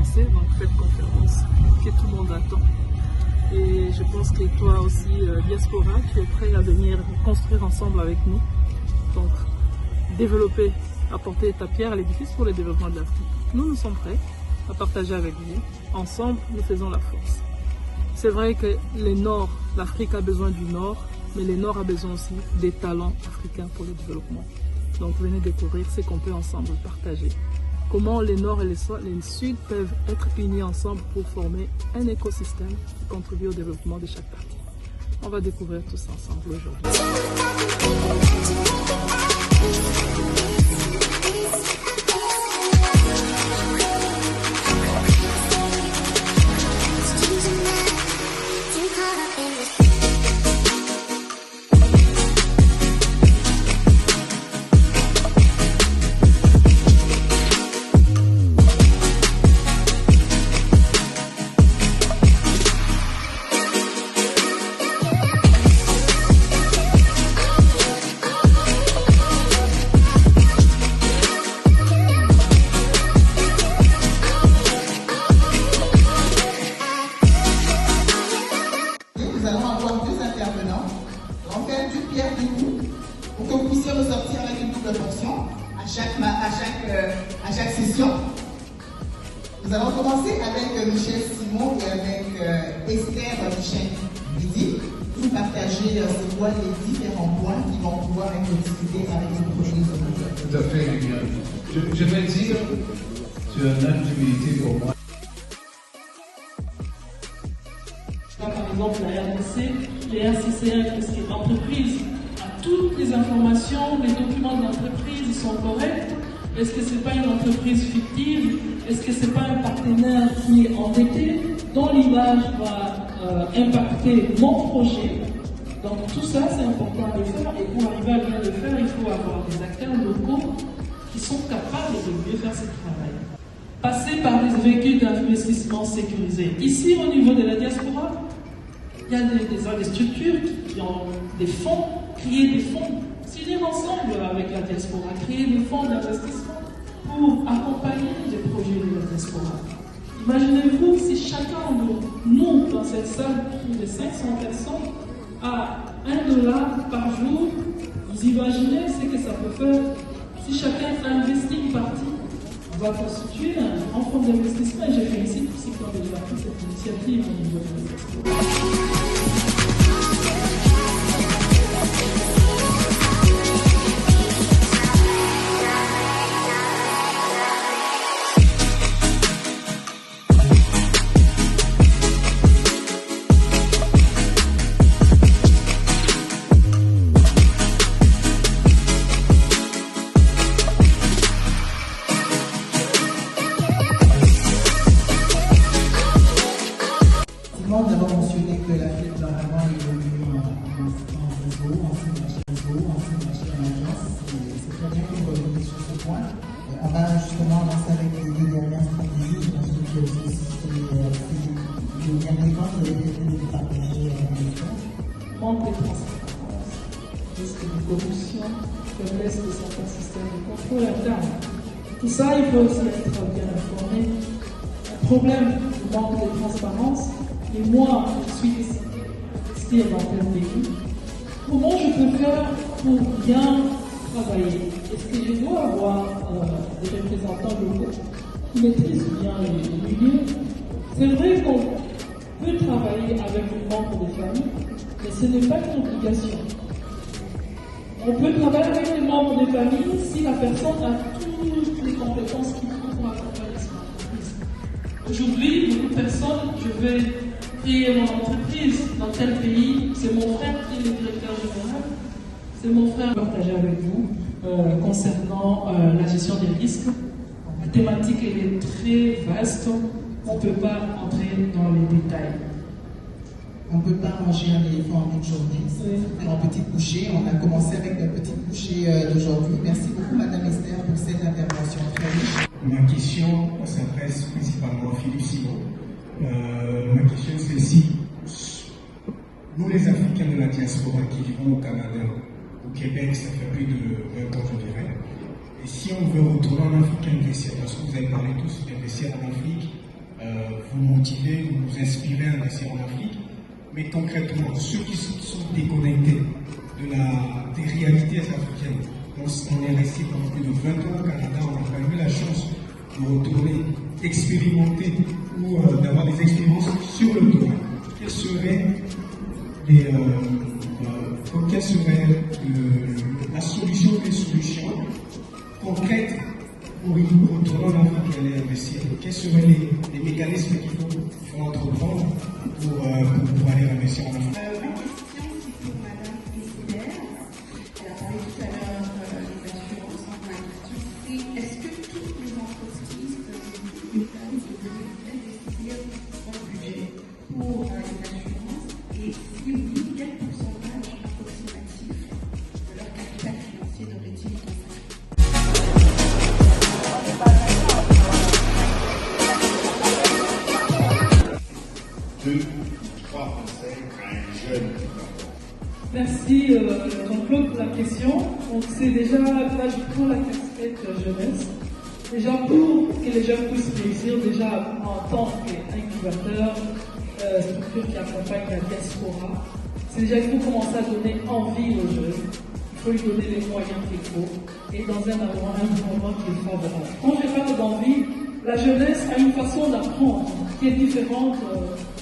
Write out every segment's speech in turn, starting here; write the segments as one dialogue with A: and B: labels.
A: commencer, donc cette conférence que tout le monde attend. Et je pense que toi aussi, Diaspora, tu es prêt à venir construire ensemble avec nous. Donc, développer, apporter ta pierre à l'édifice pour le développement de l'Afrique. Nous sommes prêts à partager avec vous. Ensemble, nous faisons la force. C'est vrai que le Nord, l'Afrique a besoin du Nord, mais le Nord a besoin aussi des talents africains pour le développement. Donc, venez découvrir ce qu'on peut ensemble partager. Comment les Nord et les Sud peuvent être unis ensemble pour former un écosystème qui contribue au développement de chaque partie. On va découvrir tout ça ensemble aujourd'hui.
B: Nous allons avoir deux intervenants. On va faire une pierre de coups pour que vous puissiez ressortir avec une double portion à chaque session. Nous allons commencer avec Michel Simon et avec Esther Michel-Lidi. Vous partagez c'est quoi les différents points qui vont pouvoir être discutés avec les prochaines semaines.
C: Tout à fait, Liliane. Je vais dire, c'est un acte d'humilité pour moi.
D: Par exemple, la RDC, les RCCR, parce que l'entreprise a toutes les informations, les documents de l'entreprise sont corrects. Est-ce que ce n'est pas une entreprise fictive? Est-ce que ce n'est pas un partenaire qui est endetté, dont l'image va impacter mon projet? Donc tout ça, c'est important de le faire. Et pour arriver à bien le faire, il faut avoir des acteurs locaux qui sont capables de mieux faire ce travail. Passer par des véhicules d'investissement sécurisés. Ici, au niveau de la diaspora, il y a des structures qui ont des fonds, créer des fonds, s'unir ensemble avec la diaspora, créer des fonds d'investissement pour accompagner les projets de la diaspora. Imaginez-vous si chacun de nous, dans cette salle, plus de 500 personnes, a $1 par jour, vous imaginez ce que ça peut faire si chacun investit une partie. On va constituer un grand fonds d'investissement et je félicite tous ceux qui ont déjà pris cette initiative au niveau de la diaspora.
B: Nous avons mentionné que l'Afrique va vraiment évoluer en réseau, en synergie en alliance. C'est très bien que vous revenez sur ce point. On va justement lancer avec les deux dernières stratégies. Je pense que c'est le dernier point que vous avez partagé avec nous.
D: Manque de transparence, risque de corruption, faiblesse de certains systèmes de contrôle interne. Tout ça, il faut aussi être bien informé. Un problème de manque de transparence. Et moi, je suis investie dans tel pays. Comment je peux faire pour bien travailler? Est-ce que je dois avoir des représentants locaux qui maîtrisent bien les milieux? C'est vrai qu'on peut travailler avec les membres des familles, mais ce n'est pas une obligation. On peut travailler avec les membres des familles si la personne a toutes les compétences qu'il faut pour accompagner son entreprise. Aujourd'hui, beaucoup de personnes, je vais créer mon entreprise dans tel pays, c'est mon frère qui est le directeur général, c'est mon frère partager avec vous concernant la gestion des risques. La thématique elle est très vaste, on ne peut pas entrer dans les détails.
B: On ne peut pas manger un éléphant en une journée. C'est en petite bouchée. On a commencé avec la petite bouchée d'aujourd'hui. Merci beaucoup, Madame Esther, pour cette intervention très riche.
E: Ma question s'adresse principalement à Philippe Simon. Ma question c'est si nous les Africains de la diaspora qui vivons au Canada, au Québec, ça fait plus de 20 ans je dirais, et si on veut retourner en Afrique investir, parce que vous avez parlé tous d'investir en Afrique, vous motiver, vous inspirer à investir en Afrique. Mais concrètement, ceux qui sont déconnectés des réalités africaines, on est resté pendant plus de 20 ans au Canada, on n'a pas eu la chance de retourner, d'expérimenter ou d'avoir des expériences sur le terrain. Quelle serait la solution, les solutions concrètes pour retourner en Afrique et aller investir? Quels seraient les mécanismes qu'il faut entreprendre pour pouvoir aller investir en Afrique?
F: Ma question, c'est pour Madame Desider. Elle a parlé tout à l'heure des assurances. Ma question, c'est est-ce que toutes les entreprises peuvent investir dans le budget pour les assurances? Et si oui, quel pourcentage approximatif de leur capital financier devrait-il consacrer?
D: Merci Jean-Claude pour la question. Donc c'est déjà, là je prends la casquette jeunesse. Déjà pour que les jeunes puissent réussir, déjà en tant qu'incubateur, structure qui accompagne la diaspora, c'est déjà il faut commencer à donner envie aux jeunes. Il faut lui donner les moyens qu'il faut et dans un environnement qui est favorable. Quand je parle d'envie, la jeunesse a une façon d'apprendre qui est différente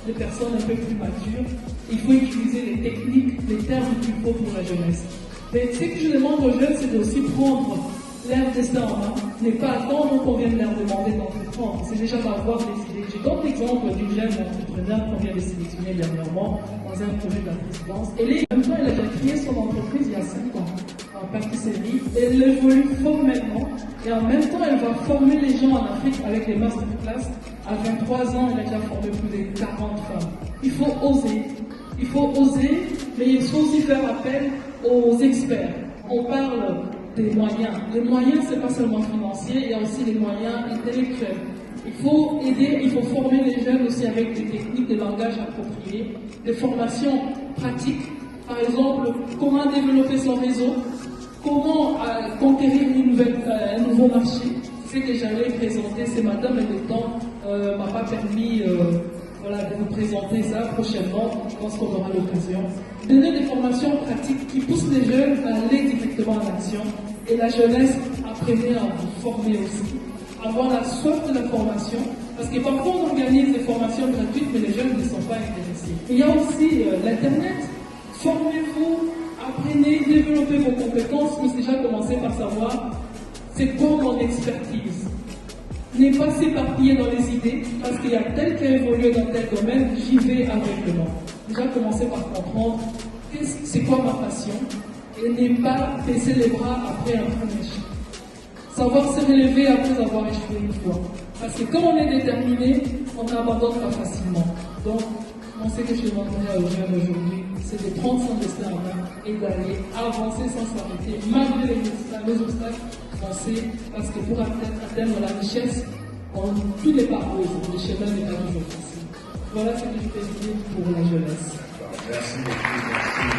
D: des personnes un peu plus matures. Il faut utiliser les techniques, les termes qu'il faut pour la jeunesse. Mais ce que je demande aux jeunes, c'est aussi prendre leur destin en main, ne pas attendre qu'on vienne leur demander d'entreprendre. C'est déjà d'avoir des idées. Je donne l'exemple d'une jeune entrepreneur qu'on vient de sélectionner dernièrement dans un projet de la présidence. Elle a déjà créé son entreprise il y a 5 ans en pâtisserie. Elle évolue formellement et en même temps, elle va former les gens en Afrique avec les masterclass. À 23 ans, elle a déjà formé plus de 40 femmes. Il faut oser. Il faut oser, mais il faut aussi faire appel aux experts. On parle des moyens. Les moyens, ce n'est pas seulement financier, il y a aussi les moyens intellectuels. Il faut aider, il faut former les jeunes aussi avec des techniques de langage appropriées, des formations pratiques. Par exemple, comment développer son réseau, comment conquérir un nouveau marché. C'est ce que j'allais présenter ce matin, mais le temps ne m'a pas permis de vous présenter ça prochainement. Je pense qu'on aura l'occasion. Donner des formations pratiques qui poussent les jeunes à aller directement en action. Et la jeunesse, apprenez à vous former aussi. Avoir la soif de la formation. Parce que parfois on organise des formations gratuites, mais les jeunes ne sont pas intéressés. Il y a aussi l'Internet. Formez-vous, apprenez, développez vos compétences. Mais déjà commencer par savoir c'est quoi mon expertise. Ne pas s'éparpiller dans les idées, parce qu'il y a tel qui a évolué dans tel domaine, j'y vais aveuglément. Déjà commencer par comprendre c'est quoi ma passion, et ne pas baisser les bras après un premier échec. Savoir se relever après avoir échoué une fois. Parce que quand on est déterminé, on n'abandonne pas facilement. Donc, ce que je demanderais aux jeunes aujourd'hui, c'est de prendre son destin en main et d'aller avancer sans s'arrêter, malgré les obstacles français, parce que pour atteindre la richesse, tous les parcours, le chemin n'est pas toujours facile. Voilà ce que je peux dire pour la jeunesse.
C: Merci beaucoup. Merci.